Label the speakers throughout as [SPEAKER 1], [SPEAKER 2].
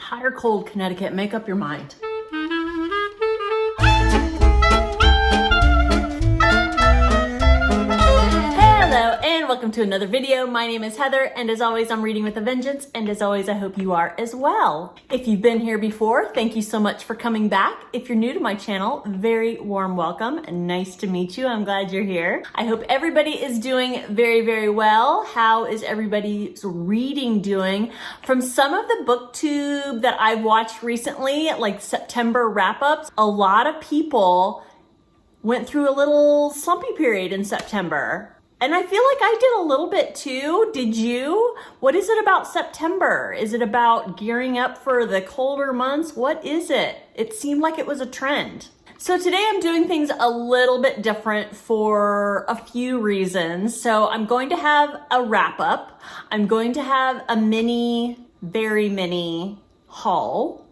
[SPEAKER 1] Hot or cold, Connecticut, make up your mind. Hello and welcome to another video. My name is Heather and as always I'm reading with a vengeance, and as always I hope you are as well. If you've been here before, thank you so much for coming back. If you're new to my channel, very warm welcome and nice to meet you. I'm glad you're here. I hope everybody is doing very well. How is everybody's reading doing? From some of the Booktube that I've watched recently, like September wrap-ups, a lot of people went through a little slumpy period in September. And I feel like I did a little bit too. Did you? What is it about September? Is it about gearing up for the colder months? What is it? It seemed like it was a trend. So today I'm doing things a little bit different for a few reasons. So I'm going to have a wrap up. I'm going to have a very mini haul.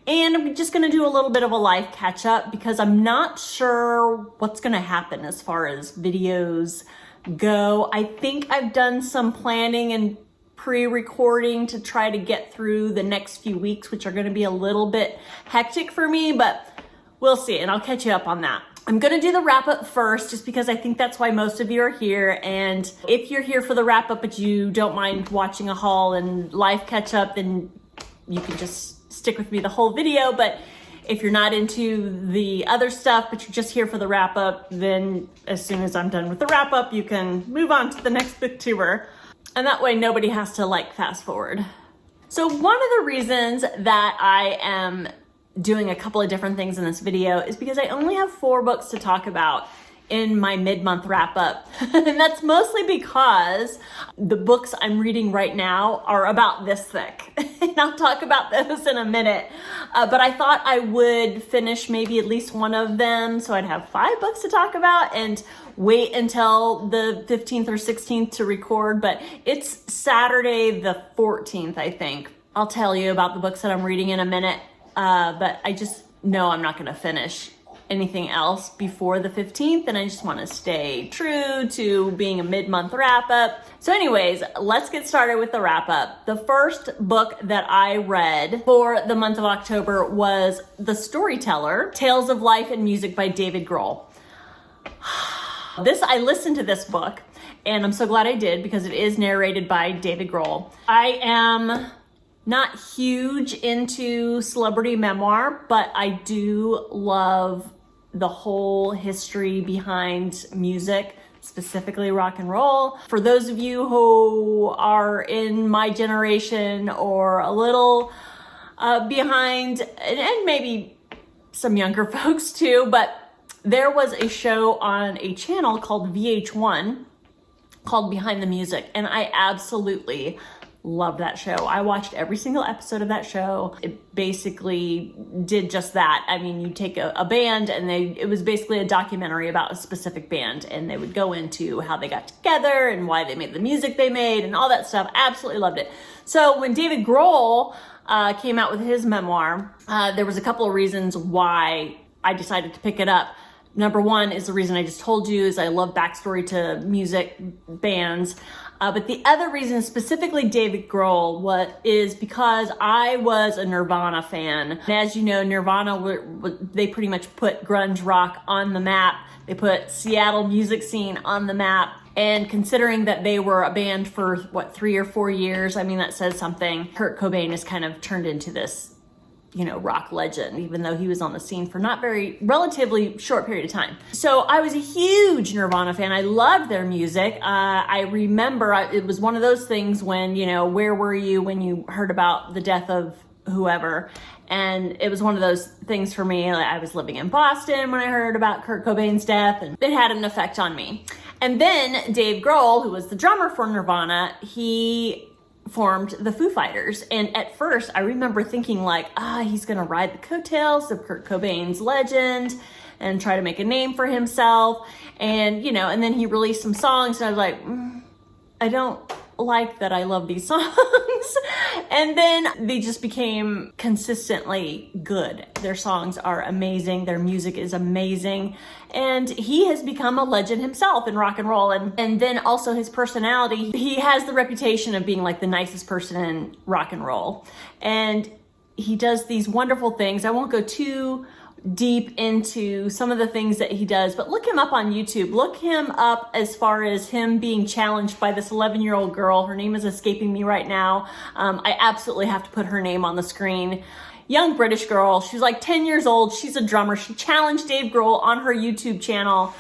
[SPEAKER 1] And I'm just gonna do a little bit of a life catch up because I'm not sure what's gonna happen as far as videos go. I think I've done some planning and pre-recording to try to get through the next few weeks, which are going to be a little bit hectic for me, but we'll see, and I'll catch you up on that. I'm going to do the wrap up first, just because I think that's why most of you are here. And if you're here for the wrap up, but you don't mind watching a haul and life catch up, then you can just stick with me the whole video. But if you're not into the other stuff, but you're just here for the wrap up, then as soon as I'm done with the wrap up, you can move on to the next booktuber. And that way nobody has to like fast forward. So one of the reasons that I am doing a couple of different things in this video is because I only have 4 books to talk about in my mid-month wrap up. And that's mostly because the books I'm reading right now are about this thick. And I'll talk about those in a minute. But I thought I would finish maybe at least one of them, so I'd have 5 books to talk about and wait until the 15th or 16th to record. But it's Saturday the 14th, I think. I'll tell you about the books that I'm reading in a minute. But I just know I'm not gonna finish anything else before the 15th, and I just want to stay true to being a mid-month wrap-up. So anyways, let's get started with the wrap-up. The first book that I read for the month of October was The Storyteller, Tales of Life and Music by David Grohl. I listened to this book, and I'm so glad I did because it is narrated by David Grohl. I am not huge into celebrity memoir, but I do love the whole history behind music, specifically rock and roll. For those of you who are in my generation or a little behind, and maybe some younger folks too, but there was a show on a channel called VH1 called Behind the Music, and I absolutely love that show. I watched every single episode of that show. It basically did just that. I mean, you take a band and it was basically a documentary about a specific band, and they would go into how they got together and why they made the music they made and all that stuff. Absolutely loved it. So when David Grohl came out with his memoir, there was a couple of reasons why I decided to pick it up. Number one is the reason I just told you, is I love backstory to music bands. But the other reason, specifically David Grohl, is because I was a Nirvana fan. And as you know, Nirvana, they pretty much put grunge rock on the map. They put Seattle music scene on the map. And considering that they were a band for, 3 or 4 years, I mean, that says something. Kurt Cobain has kind of turned into this, rock legend, even though he was on the scene for relatively short period of time. So I was a huge Nirvana fan. I loved their music. I remember it was one of those things when, where were you when you heard about the death of whoever? And it was one of those things for me. I was living in Boston when I heard about Kurt Cobain's death, and it had an effect on me. And then Dave Grohl, who was the drummer for Nirvana, he formed the Foo Fighters. And at first I remember thinking he's gonna ride the coattails of Kurt Cobain's legend and try to make a name for himself. And, and then he released some songs and I was like, I don't like that I love these songs. And then they just became consistently good. Their songs are amazing. Their music is amazing. And he has become a legend himself in rock and roll. And then also his personality, he has the reputation of being like the nicest person in rock and roll. And he does these wonderful things. I won't go too deep into some of the things that he does, but look him up on YouTube. Look him up as far as him being challenged by this 11-year-old girl. Her name is escaping me right now. I absolutely have to put her name on the screen. Young British girl. She's like 10 years old. She's a drummer. She challenged Dave Grohl on her YouTube channel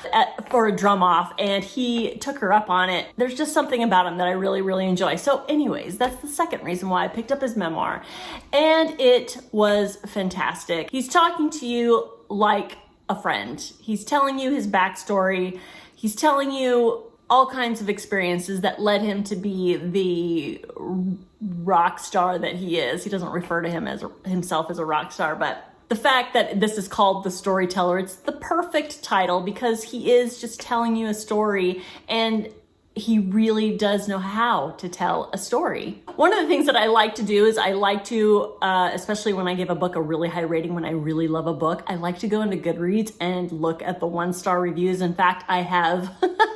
[SPEAKER 1] for a drum off, and he took her up on it. There's just something about him that I really, really enjoy. So anyways, that's the second reason why I picked up his memoir, and it was fantastic. He's talking to you like a friend. He's telling you his backstory. He's telling you all kinds of experiences that led him to be the rock star that he is. He doesn't refer to himself as a rock star, but the fact that this is called The Storyteller, it's the perfect title because he is just telling you a story, and he really does know how to tell a story. One of the things that I like to do is I like to, especially when I give a book a really high rating, when I really love a book, I like to go into Goodreads and look at the 1-star reviews. In fact, I have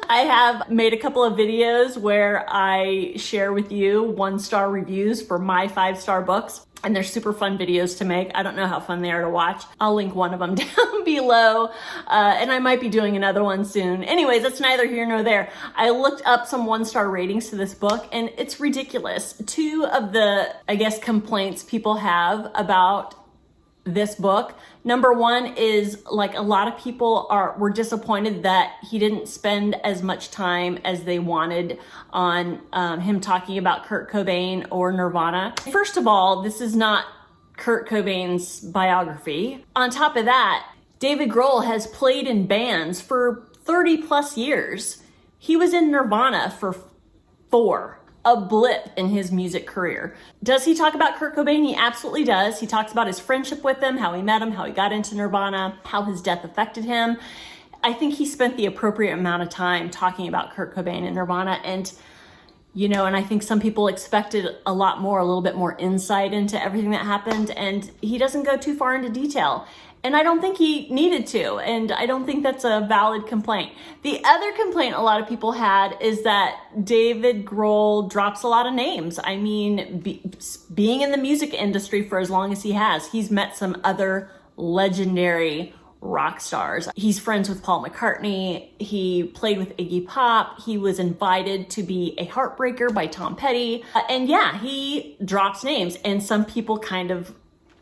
[SPEAKER 1] I have made a couple of videos where I share with you 1-star reviews for my 5-star books. And they're super fun videos to make. I don't know how fun they are to watch. I'll link one of them down below. And I might be doing another one soon. Anyways, that's neither here nor there. I looked up some 1-star ratings to this book, and it's ridiculous. 2 of the, I guess, complaints people have about this book. Number 1 is, like, a lot of people were disappointed that he didn't spend as much time as they wanted on him talking about Kurt Cobain or Nirvana. First of all, this is not Kurt Cobain's biography. On top of that, David Grohl has played in bands for 30 plus years. He was in Nirvana for 4. A blip in his music career. Does he talk about Kurt Cobain? He absolutely does. He talks about his friendship with him, how he met him, how he got into Nirvana, how his death affected him. I think he spent the appropriate amount of time talking about Kurt Cobain and Nirvana, and and I think some people expected a lot more, a little bit more insight into everything that happened, and he doesn't go too far into detail. And I don't think he needed to, and I don't think that's a valid complaint. The other complaint a lot of people had is that David Grohl drops a lot of names. I mean, being in the music industry for as long as he has, he's met some other legendary rock stars. He's friends with Paul McCartney. He played with Iggy Pop. He was invited to be a Heartbreaker by Tom Petty. And yeah, he drops names, and some people kind of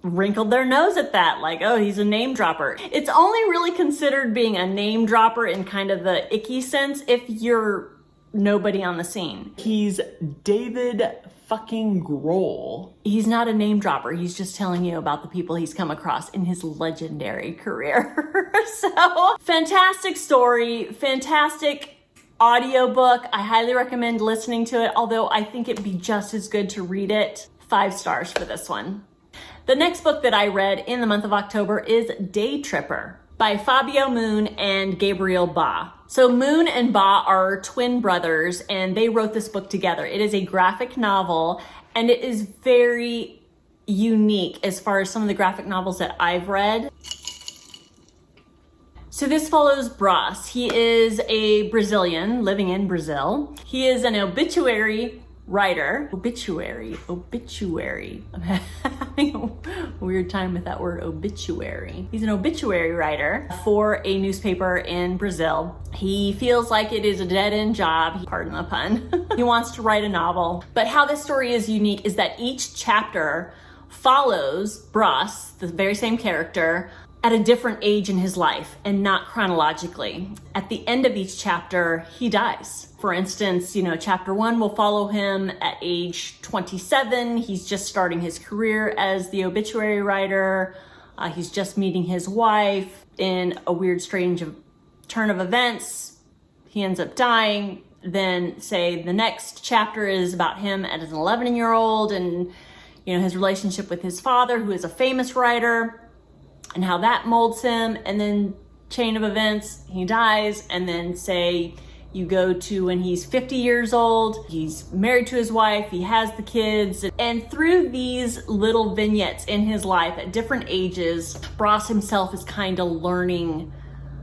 [SPEAKER 1] wrinkled their nose at that, like, oh, he's a name dropper. It's only really considered being a name dropper in kind of the icky sense if you're nobody on the scene. He's David fucking Grohl. He's not a name dropper. He's just telling you about the people he's come across in his legendary career. So, fantastic story, fantastic audiobook. I highly recommend listening to it, although I think it'd be just as good to read it. 5 stars for this one. The next book that I read in the month of October is Daytripper by Fabio Moon and Gabriel Ba. So Moon and Ba are twin brothers, and they wrote this book together. It is a graphic novel, and it is very unique as far as some of the graphic novels that I've read. So this follows Bras. He is a Brazilian living in Brazil. He is an obituary writer. Obituary. I'm having a weird time with that word, obituary. He's an obituary writer for a newspaper in Brazil. He feels like it is a dead-end job, pardon the pun. He wants to write a novel. But how this story is unique is that each chapter follows Bras, the very same character, at a different age in his life and not chronologically. At the end of each chapter, he dies. For instance, chapter 1 will follow him at age 27. He's just starting his career as the obituary writer. He's just meeting his wife. In a weird, strange turn of events, he ends up dying. Then, say, the next chapter is about him as an 11-year-old and, his relationship with his father, who is a famous writer, and how that molds him. And then chain of events, he dies. And then say you go to when he's 50 years old, he's married to his wife, he has the kids. And through these little vignettes in his life at different ages, Bras himself is kind of learning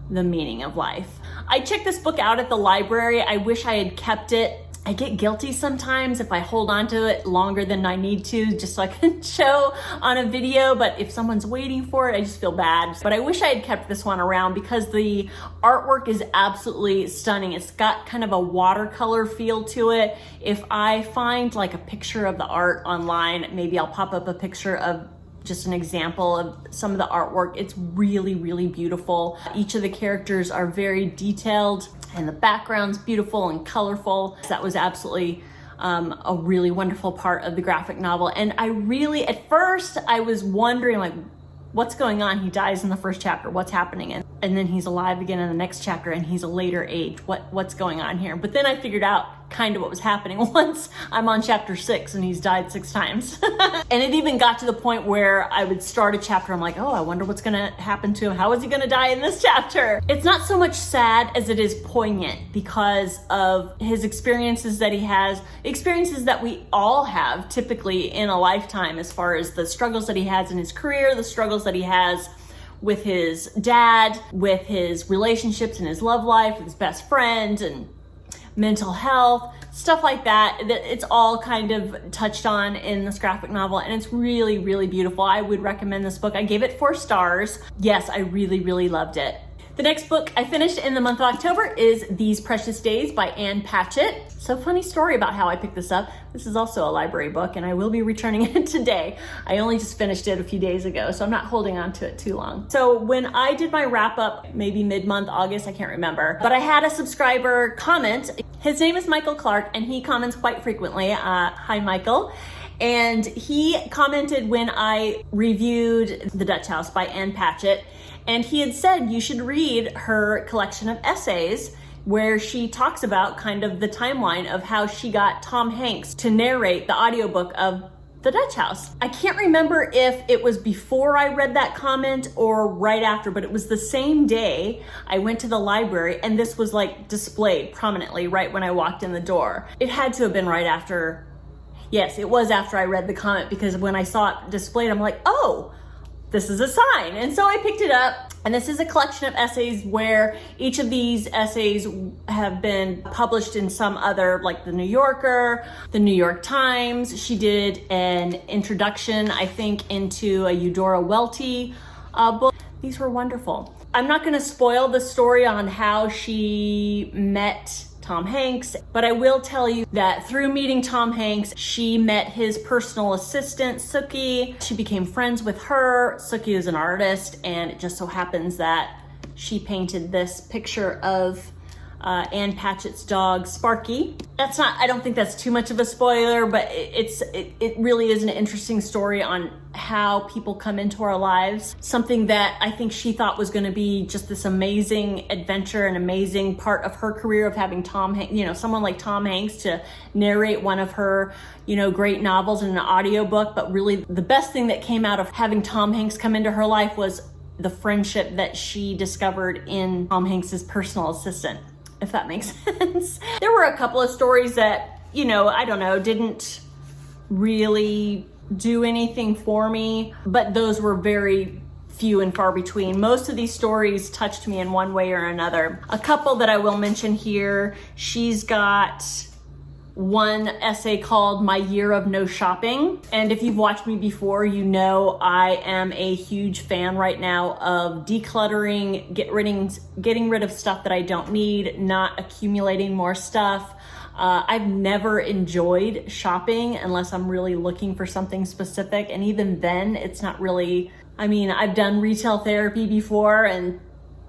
[SPEAKER 1] the meaning of life. I checked this book out at the library. I wish I had kept it. I get guilty sometimes if I hold on to it longer than I need to, just so I can show on a video, but if someone's waiting for it, I just feel bad. But I wish I had kept this one around because the artwork is absolutely stunning. It's got kind of a watercolor feel to it. If I find like a picture of the art online, maybe I'll pop up a picture of just an example of some of the artwork. It's really, really beautiful. Each of the characters are very detailed, and the background's beautiful and colorful. That was absolutely a really wonderful part of the graphic novel. And I really, at first, I was wondering like, what's going on? He dies in the first chapter. What's happening? And then he's alive again in the next chapter, and he's a later age. What's going on here? But then I figured out kind of what was happening once I'm on chapter 6 and he's died 6 times. And it even got to the point where I would start a chapter. I'm like, oh, I wonder what's gonna happen to him. How is he gonna die in this chapter? It's not so much sad as it is poignant because of his experiences that he has, experiences that we all have typically in a lifetime, as far as the struggles that he has in his career, the struggles that he has with his dad, with his relationships and his love life, with his best friend, and mental health, stuff like that. It's all kind of touched on in this graphic novel, and it's really, really beautiful. I would recommend this book. I gave it 4 stars. Yes, I really, really loved it. The next book I finished in the month of October is These Precious Days by Patchett. So funny story about how I picked this up. This is also a library book, and I will be returning it today. I only just finished it a few days ago, so I'm not holding on to it too long. So when I did my wrap up, maybe mid-month, August, I can't remember, but I had a subscriber comment. His name is Michael Clark, and he comments quite frequently. Hi, Michael. And he commented when I reviewed The Dutch House by Patchett, and he had said you should read her collection of essays where she talks about kind of the timeline of how she got Tom Hanks to narrate the audiobook of The Dutch House. I can't remember if it was before I read that comment or right after, but it was the same day I went to the library and this was like displayed prominently right when I walked in the door. It had to have been right after. Yes, it was after I read the comment, because when I saw it displayed, I'm like, oh, this is a sign. And so I picked it up, and this is a collection of essays where each of these essays have been published in some other, like the New Yorker, the New York Times. She did an introduction, I think, into a Eudora Welty book. These were wonderful. I'm not gonna spoil the story on how she met Tom Hanks, but I will tell you that through meeting Tom Hanks, she met his personal assistant, Sookie. She became friends with her. Sookie is an artist, and it just so happens that she painted this picture of Patchett's dog, Sparky. I don't think that's too much of a spoiler, but it really is an interesting story on how people come into our lives. Something that I think she thought was going to be just this amazing adventure, an amazing part of her career of having Tom Hanks, someone like Tom Hanks to narrate one of her, great novels in an audiobook. But really the best thing that came out of having Tom Hanks come into her life was the friendship that she discovered in Tom Hanks's personal assistant, if that makes sense. There were a couple of stories that, I don't know, didn't really do anything for me, but those were very few and far between. Most of these stories touched me in one way or another. A couple that I will mention here, she's got one essay called My Year of No Shopping. And if you've watched me before, you know I am a huge fan right now of decluttering, getting rid of stuff that I don't need, not accumulating more stuff. I've never enjoyed shopping unless I'm really looking for something specific. And even then, it's not really, I've done retail therapy before, and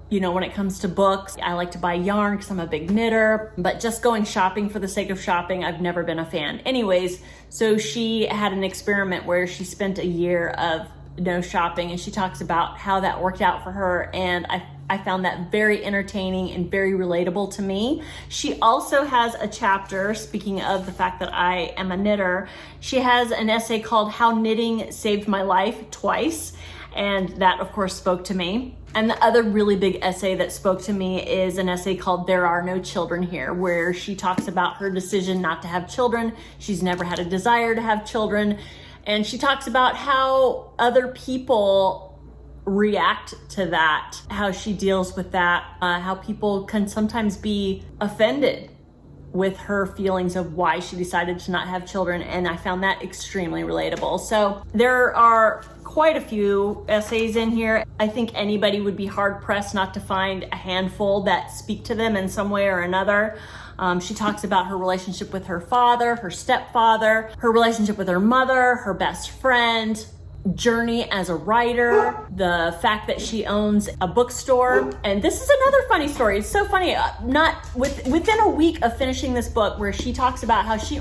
[SPEAKER 1] when it comes to books, I like to buy yarn because I'm a big knitter, but just going shopping for the sake of shopping, I've never been a fan. Anyways, so she had an experiment where she spent a year of no shopping, and she talks about how that worked out for her, and I found that very entertaining and very relatable to me. She also has a chapter, speaking of the fact that I am a knitter, she has an essay called How Knitting Saved My Life Twice, and that of course spoke to me. And the other really big essay that spoke to me is an essay called There Are No Children Here, where she talks about her decision not to have children. She's never had a desire to have children. And she talks about how other people react to that, how she deals with that, how people can sometimes be offended with her feelings of why she decided to not have children, and I found that extremely relatable. So there are quite a few essays in here. I think anybody would be hard pressed not to find a handful that speak to them in some way or another. She talks about her relationship with her father, her stepfather, her relationship with her mother, her best friend, journey as a writer, the fact that she owns a bookstore. And this is another funny story. It's so funny. Within a week of finishing this book, where she talks about how she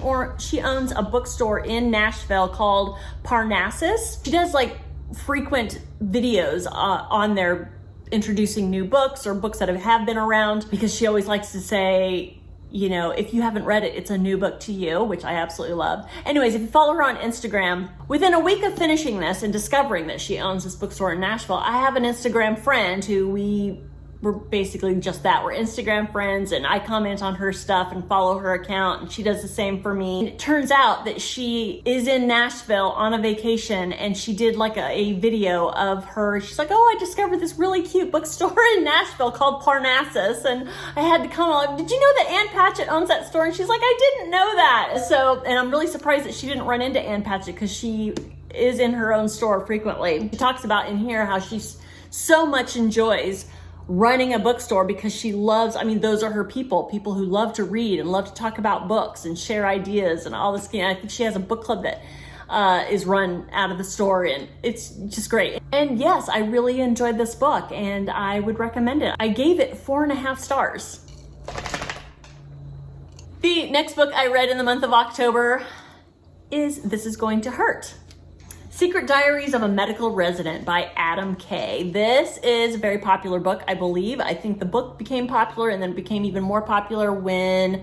[SPEAKER 1] owns a bookstore in Nashville called Parnassus. She does like frequent videos on there introducing new books or books that have been around, because she always likes to say, you know, if you haven't read it, it's a new book to you, which I absolutely love. Anyways, if you follow her on Instagram, within a week of finishing this and discovering that she owns this bookstore in Nashville, I have an Instagram friend who we're basically just that. We're Instagram friends, and I comment on her stuff and follow her account, and she does the same for me. And it turns out that she is in Nashville on a vacation, and she did like a video of her. She's like, oh, I discovered this really cute bookstore in Nashville called Parnassus, and I had to come on. Did you know that Ann Patchett owns that store? And she's like, I didn't know that. So, and I'm really surprised that she didn't run into Ann Patchett, because she is in her own store frequently. She talks about in here how she so much enjoys running a bookstore, because she loves, I mean, those are her people who love to read and love to talk about books and share ideas and all this. I think she has a book club that is run out of the store, and it's just great. And yes, I really enjoyed this book, and I would recommend it. I gave it 4.5 stars. The next book I read in the month of October is This Is Going to Hurt. Secret Diaries of a Medical Resident by Adam Kay. This is a very popular book, I believe. I think the book became popular and then became even more popular when,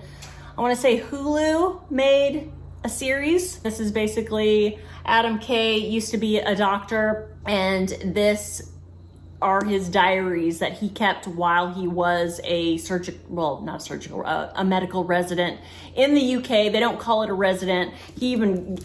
[SPEAKER 1] I want to say, Hulu made a series. This is basically, Adam Kay used to be a doctor, and this are his diaries that he kept while he was a a medical resident in the UK. They don't call it a resident. He even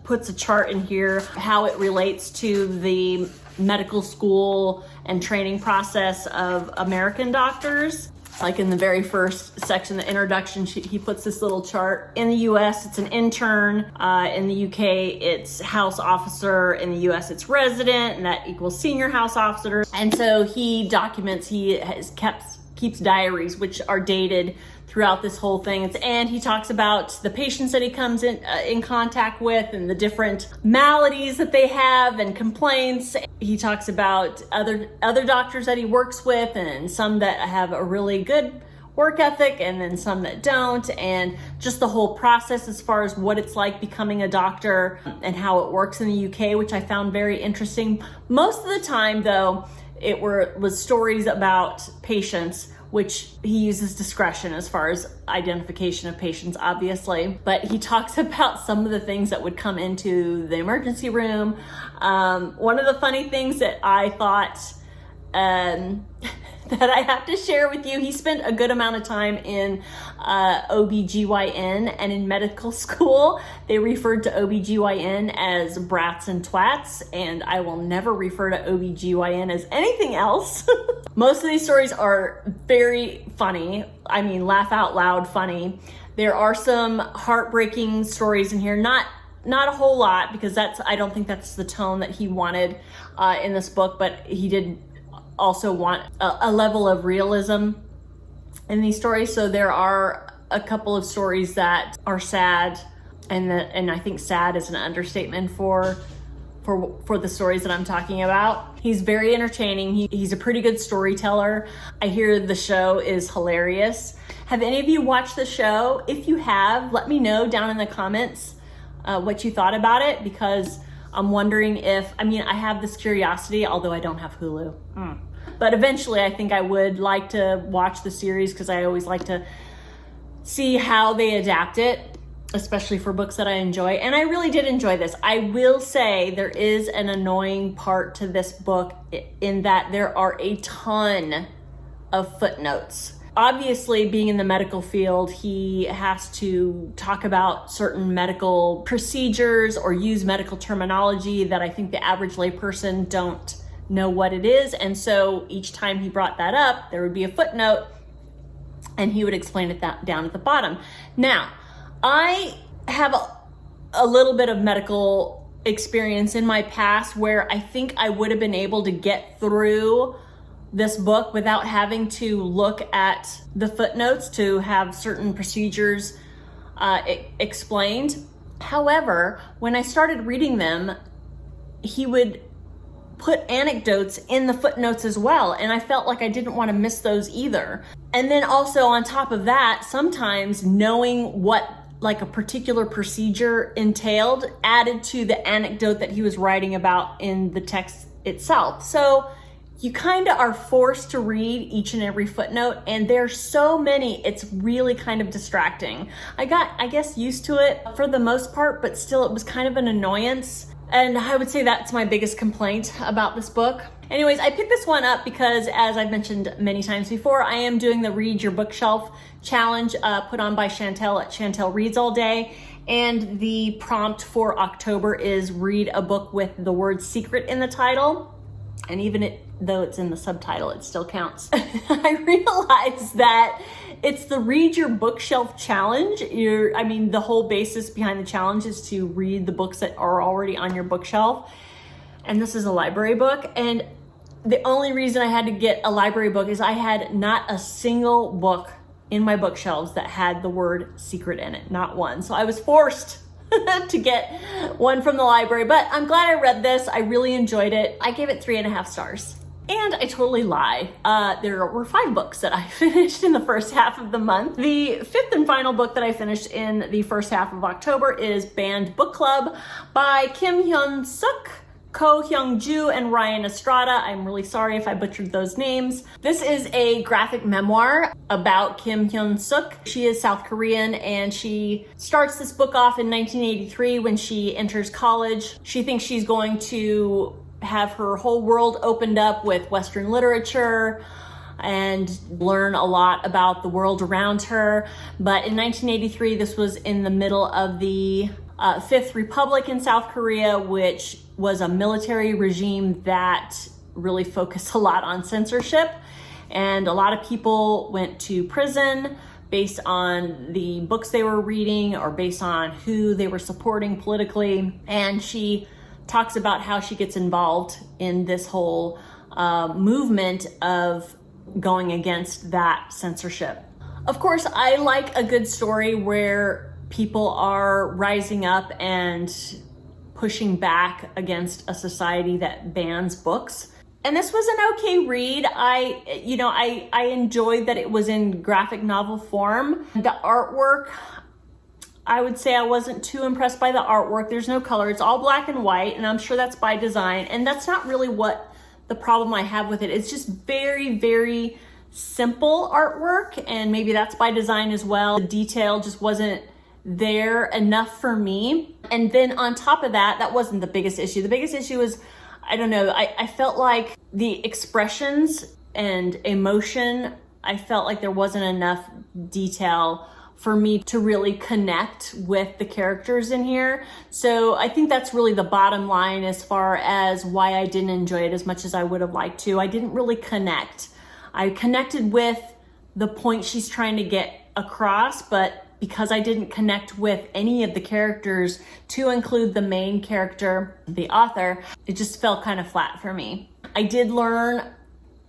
[SPEAKER 1] puts a chart in here how it relates to the medical school and training process of American doctors. Like in the very first section, the introduction, he puts this little chart. In the US, it's an intern. In the UK, it's house officer. In the US, it's resident, and that equals senior house officer. And so he documents, keeps diaries, which are dated throughout this whole thing. And he talks about the patients that he comes in contact with, and the different maladies that they have and complaints. He talks about other doctors that he works with, and some that have a really good work ethic, and then some that don't, and just the whole process as far as what it's like becoming a doctor and how it works in the UK, which I found very interesting. Most of the time, though, it was stories about patients, which he uses discretion as far as identification of patients, obviously. But he talks about some of the things that would come into the emergency room. One of the funny things that I thought that I have to share with you, he spent a good amount of time in OBGYN, and in medical school, they referred to OBGYN as brats and twats, and I will never refer to OBGYN as anything else. Most of these stories are very funny. I mean, laugh out loud funny. There are some heartbreaking stories in here, not a whole lot, because I don't think that's the tone that he wanted in this book, but he did also want a level of realism in these stories. So there are a couple of stories that are sad, and I think sad is an understatement for the stories that I'm talking about. He's very entertaining. He's a pretty good storyteller. I hear the show is hilarious. Have any of you watched the show? If you have, let me know down in the comments what you thought about it, because I'm wondering I have this curiosity, although I don't have Hulu. But eventually I think I would like to watch the series, because I always like to see how they adapt it, especially for books that I enjoy. And I really did enjoy this. I will say there is an annoying part to this book, in that there are a ton of footnotes. Obviously, being in the medical field, he has to talk about certain medical procedures or use medical terminology that I think the average layperson don't know what it is. And so each time he brought that up, there would be a footnote and he would explain it down at the bottom. Now, I have a little bit of medical experience in my past where I think I would have been able to get through this book without having to look at the footnotes to have certain procedures explained. However, when I started reading them, he would put anecdotes in the footnotes as well, and I felt like I didn't want to miss those either. And then also on top of that, sometimes knowing what like a particular procedure entailed added to the anecdote that he was writing about in the text itself. So you kind of are forced to read each and every footnote, and there's so many, it's really kind of distracting. I got, I guess, used to it for the most part, but still it was kind of an annoyance. And I would say that's my biggest complaint about this book. Anyways, I picked this one up because, as I've mentioned many times before, I am doing the Read Your Bookshelf challenge put on by Chantel at Chantel Reads All Day. And the prompt for October is read a book with the word secret in the title. And even though it's in the subtitle, it still counts. I realized that it's the Read Your Bookshelf challenge. The whole basis behind the challenge is to read the books that are already on your bookshelf. And this is a library book. And the only reason I had to get a library book is I had not a single book in my bookshelves that had the word secret in it, not one. So I was forced to get one from the library, but I'm glad I read this. I really enjoyed it. I gave it 3.5 stars. And I totally lie. There were 5 books that I finished in the first half of the month. The 5th and final book that I finished in the first half of October is Banned Book Club by Hyun Sook, Ko Hyung-ju, and Ryan Estrada. I'm really sorry if I butchered those names. This is a graphic memoir about Kim Hyun-sook. She is South Korean, and she starts this book off in 1983 when she enters college. She thinks she's going to have her whole world opened up with Western literature and learn a lot about the world around her. But in 1983, this was in the middle of the Fifth Republic in South Korea, which was a military regime that really focused a lot on censorship. And a lot of people went to prison based on the books they were reading or based on who they were supporting politically. And she talks about how she gets involved in this whole movement of going against that censorship. Of course, I like a good story where people are rising up and pushing back against a society that bans books. And this was an okay read. I enjoyed that it was in graphic novel form. The artwork, I would say I wasn't too impressed by the artwork. There's no color, it's all black and white, and I'm sure that's by design. And that's not really what the problem I have with it. It's just very, very simple artwork, and maybe that's by design as well. The detail just wasn't there enough for me. And then on top of that, that wasn't the biggest issue. The biggest issue is, I don't know, I felt like the expressions and emotion, I felt like there wasn't enough detail for me to really connect with the characters in here. So I think that's really the bottom line as far as why I didn't enjoy it as much as I would have liked to. I didn't really connect. I connected with the point she's trying to get across, but because I didn't connect with any of the characters, to include the main character, the author, it just fell kind of flat for me. I did learn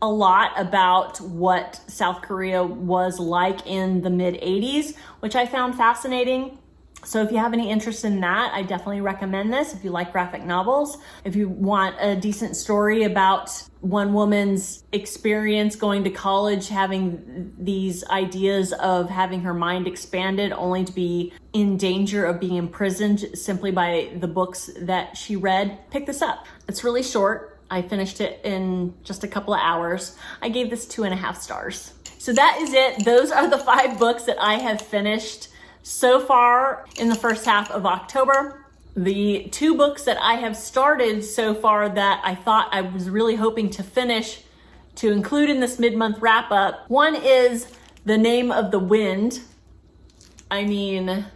[SPEAKER 1] a lot about what South Korea was like in the mid-'80s, which I found fascinating. So if you have any interest in that, I definitely recommend this. If you like graphic novels, if you want a decent story about one woman's experience going to college, having these ideas of having her mind expanded only to be in danger of being imprisoned simply by the books that she read, pick this up. It's really short. I finished it in just a couple of hours. I gave this 2.5 stars. So that is it. Those are the 5 books that I have finished so far in the first half of October. The 2 books that I have started so far that I thought I was really hoping to finish to include in this mid-month wrap-up. One is The Name of the Wind. I mean,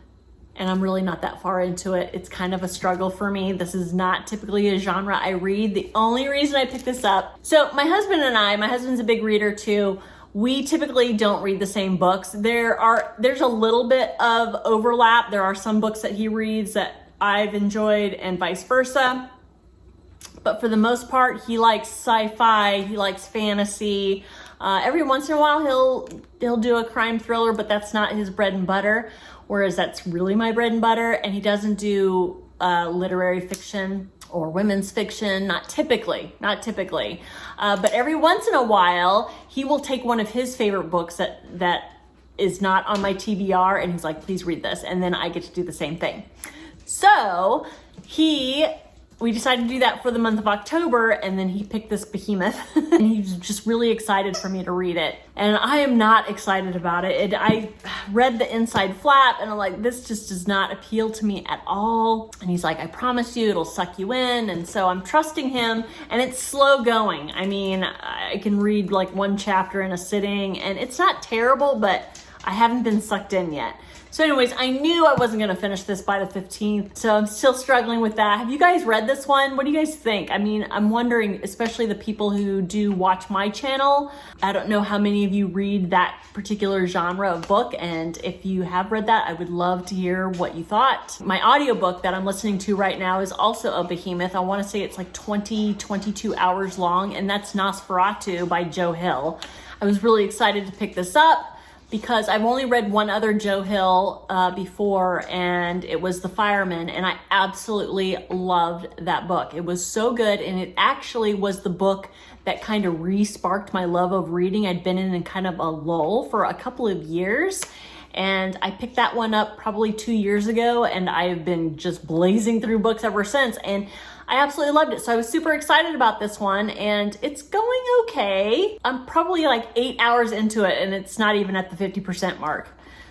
[SPEAKER 1] and I'm really not that far into it. It's kind of a struggle for me. This is not typically a genre I read. The only reason I picked this up, so my husband and I, my husband's a big reader too, we typically don't read the same books. There's a little bit of overlap. There are some books that he reads that I've enjoyed and vice versa. But for the most part, he likes sci-fi, he likes fantasy. Every once in a while, he'll do a crime thriller, but that's not his bread and butter, whereas that's really my bread and butter. And he doesn't do literary fiction or women's fiction, not typically. But every once in a while, he will take one of his favorite books that is not on my TBR, and he's like, please read this. And then I get to do the same thing. So we decided to do that for the month of October, and then he picked this behemoth and he's just really excited for me to read it. And I am not excited about it. I read the inside flap and I'm like, this just does not appeal to me at all. And he's like, I promise you it'll suck you in. And so I'm trusting him, and it's slow going. I mean, I can read like one chapter in a sitting, and it's not terrible, but I haven't been sucked in yet. So anyways, I knew I wasn't going to finish this by the 15th, so I'm still struggling with that. Have you guys read this one? What do you guys think? I mean, I'm wondering, especially the people who do watch my channel, I don't know how many of you read that particular genre of book, and if you have read that, I would love to hear what you thought. My audiobook that I'm listening to right now is also a behemoth. I want to say it's like 22 hours long, and that's Nosferatu by Joe Hill. I was really excited to pick this up because I've only read one other Joe Hill before, and it was The Fireman, and I absolutely loved that book. It was so good, and it actually was the book that kind of re-sparked my love of reading. I'd been in kind of a lull for a couple of years, and I picked that one up probably 2 years ago, and I've been just blazing through books ever since, and I absolutely loved it. So I was super excited about this one, and it's going okay. I'm probably like 8 hours into it, and it's not even at the 50% mark.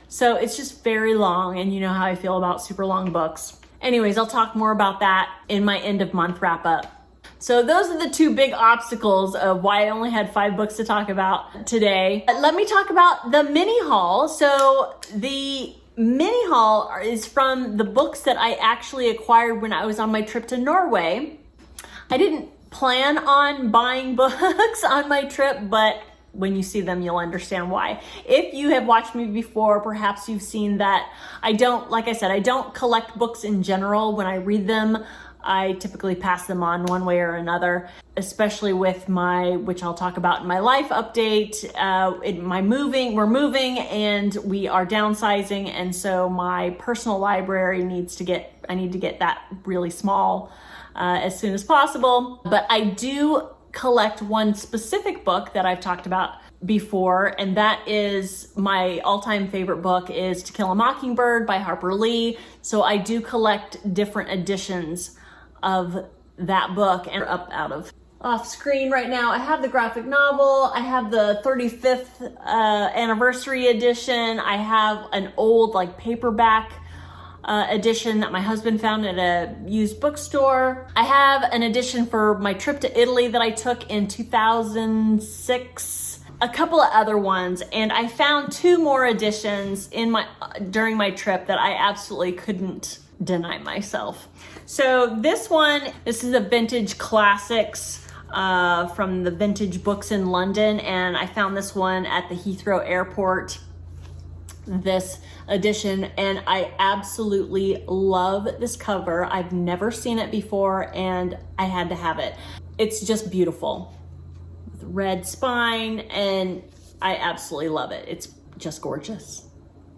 [SPEAKER 1] So it's just very long, and you know how I feel about super long books. Anyways, I'll talk more about that in my end of month wrap up. So those are the two big obstacles of why I only had 5 books to talk about today. Let me talk about the mini haul. So the mini haul is from the books that I actually acquired when I was on my trip to Norway. I didn't plan on buying books on my trip, but when you see them, you'll understand why. If you have watched me before, perhaps you've seen that like I said, I don't collect books in general. When I read them, I typically pass them on one way or another, especially with which I'll talk about in my life update. We're moving and we are downsizing. And so my personal library I need to get that really small as soon as possible. But I do collect one specific book that I've talked about before, and that is my all-time favorite book is To Kill a Mockingbird by Harper Lee. So I do collect different editions of that book, and off screen right now I have the graphic novel, I have the 35th anniversary edition, I have an old like paperback edition that my husband found at a used bookstore. I have an edition for my trip to Italy that I took in 2006, a couple of other ones, and I found 2 more editions during my trip that I absolutely couldn't deny myself. So this is a vintage classics from the Vintage Books in London, and I found this one at the Heathrow Airport, this edition, and I absolutely love this cover. I've never seen it before, and I had to have it. It's just beautiful. With red spine, and I absolutely love it. It's just gorgeous.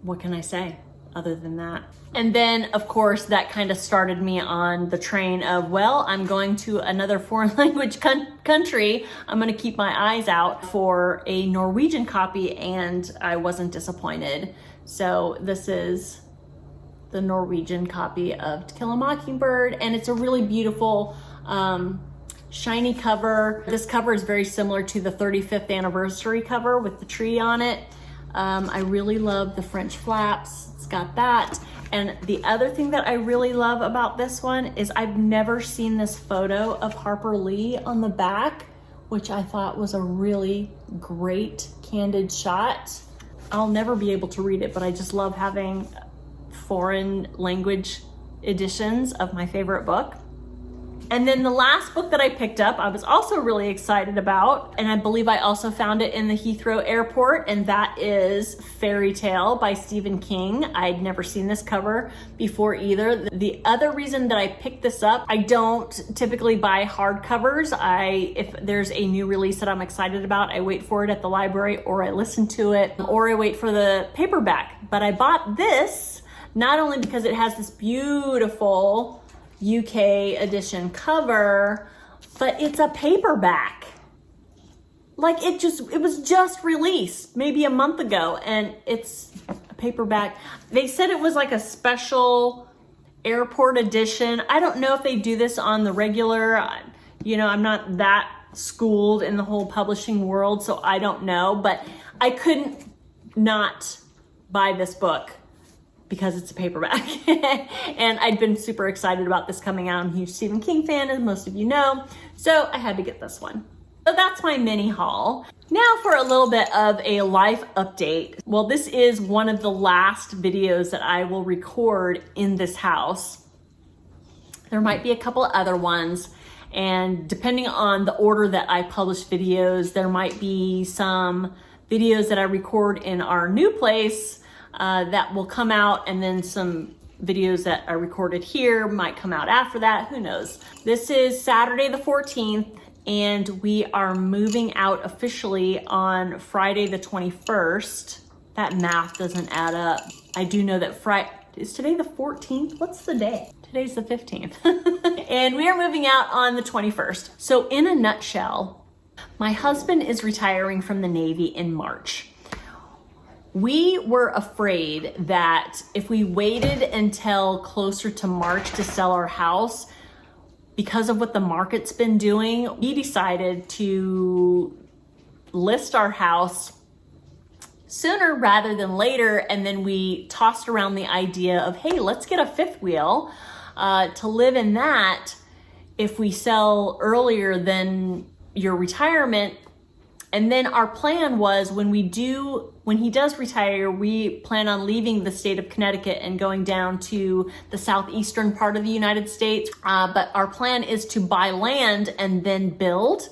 [SPEAKER 1] What can I say other than that? And then, of course, that kind of started me on the train of, well, I'm going to another foreign language country. I'm going to keep my eyes out for a Norwegian copy, and I wasn't disappointed. So this is the Norwegian copy of To Kill a Mockingbird, and it's a really beautiful, shiny cover. This cover is very similar to the 35th anniversary cover with the tree on it. I really love the French flaps. It's got that. And the other thing that I really love about this one is I've never seen this photo of Harper Lee on the back, which I thought was a really great candid shot. I'll never be able to read it, but I just love having foreign language editions of my favorite book. And then the last book that I picked up, I was also really excited about, and I believe I also found it in the Heathrow airport, and that is Fairy Tale by Stephen King. I'd never seen this cover before either. The other reason that I picked this up, I don't typically buy hardcovers. If there's a new release that I'm excited about, I wait for it at the library, or I listen to it, or I wait for the paperback. But I bought this not only because it has this beautiful UK edition cover, but it's a paperback. Like it was just released maybe a month ago, and it's a paperback. They said it was like a special airport edition. I don't know if they do this on the regular. You know, I'm not that schooled in the whole publishing world, so I don't know, but I couldn't not buy this book because it's a paperback. And I'd been super excited about this coming out. I'm a huge Stephen King fan, as most of you know, so I had to get this one. So that's my mini haul. Now for a little bit of a life update. Well, this is one of the last videos that I will record in this house. There might be a couple of other ones, and depending on the order that I publish videos, there might be some videos that I record in our new place that will come out, and then some videos that are recorded here might come out after that, who knows. This is Saturday the 14th, and we are moving out officially on Friday the 21st. That math doesn't add up. I do know that is today the 14th? What's the day? Today's the 15th. And we are moving out on the 21st. So in a nutshell, my husband is retiring from the Navy in March. We were afraid that if we waited until closer to March to sell our house, because of what the market's been doing, we decided to list our house sooner rather than later. And then we tossed around the idea of, hey, let's get a fifth wheel to live in that if we sell earlier than your retirement. And then our plan was when he does retire, we plan on leaving the state of Connecticut and going down to the southeastern part of the United States. But our plan is to buy land and then build.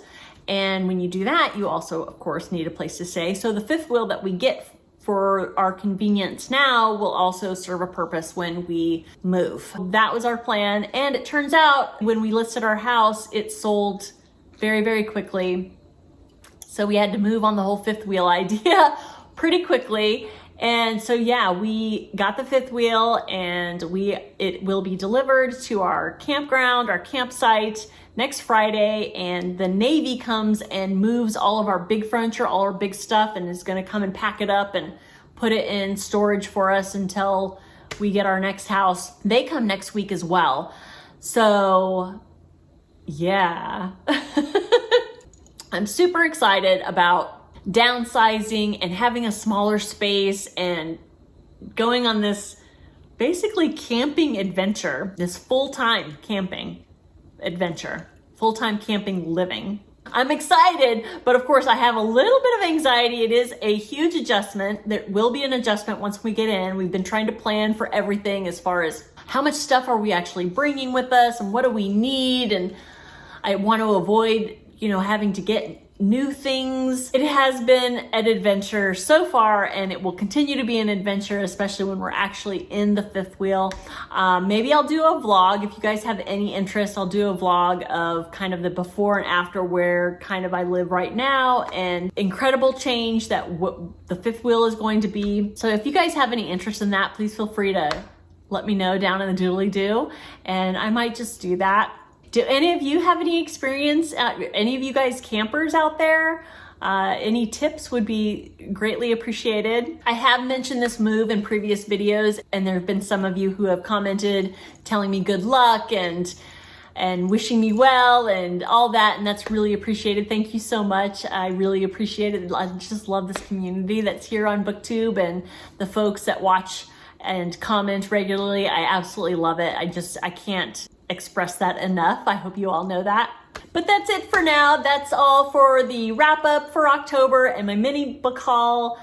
[SPEAKER 1] And when you do that, you also, of course, need a place to stay. So the fifth wheel that we get for our convenience now will also serve a purpose when we move. That was our plan. And it turns out when we listed our house, it sold very, very quickly. So we had to move on the whole fifth wheel idea pretty quickly. And so yeah, we got the fifth wheel, and it will be delivered to our campground, our campsite next Friday. And the Navy comes and moves all of our big furniture, all our big stuff, and is gonna come and pack it up and put it in storage for us until we get our next house. They come next week as well. So yeah. I'm super excited about downsizing and having a smaller space and going on this basically camping adventure, this full-time camping adventure, full-time camping living. I'm excited, but of course I have a little bit of anxiety. It is a huge adjustment. There will be an adjustment once we get in. We've been trying to plan for everything as far as how much stuff are we actually bringing with us and what do we need, and I want to avoid having to get new things. It has been an adventure so far, and it will continue to be an adventure, especially when we're actually in the fifth wheel. Maybe I'll do a vlog. If you guys have any interest, I'll do a vlog of kind of the before and after where kind of I live right now, and incredible change that the fifth wheel is going to be. So if you guys have any interest in that, please feel free to let me know down in the doodly-doo, and I might just do that. Do any of you have any experience? Any of you guys campers out there? Any tips would be greatly appreciated. I have mentioned this move in previous videos, and there have been some of you who have commented telling me good luck and wishing me well and all that, and that's really appreciated. Thank you so much. I really appreciate it. I just love this community that's here on Booktube, and the folks that watch and comment regularly. I absolutely love it. I can't express that enough. I hope you all know that. But that's it for now. That's all for the wrap up for October and my mini book haul.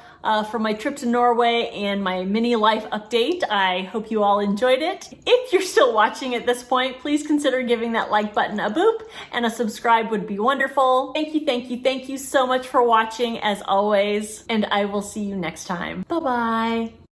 [SPEAKER 1] from my trip to Norway and my mini life update. I hope you all enjoyed it. If you're still watching at this point, please consider giving that like button a boop, and a subscribe would be wonderful. Thank you so much for watching as always, and I will see you next time. Bye-bye.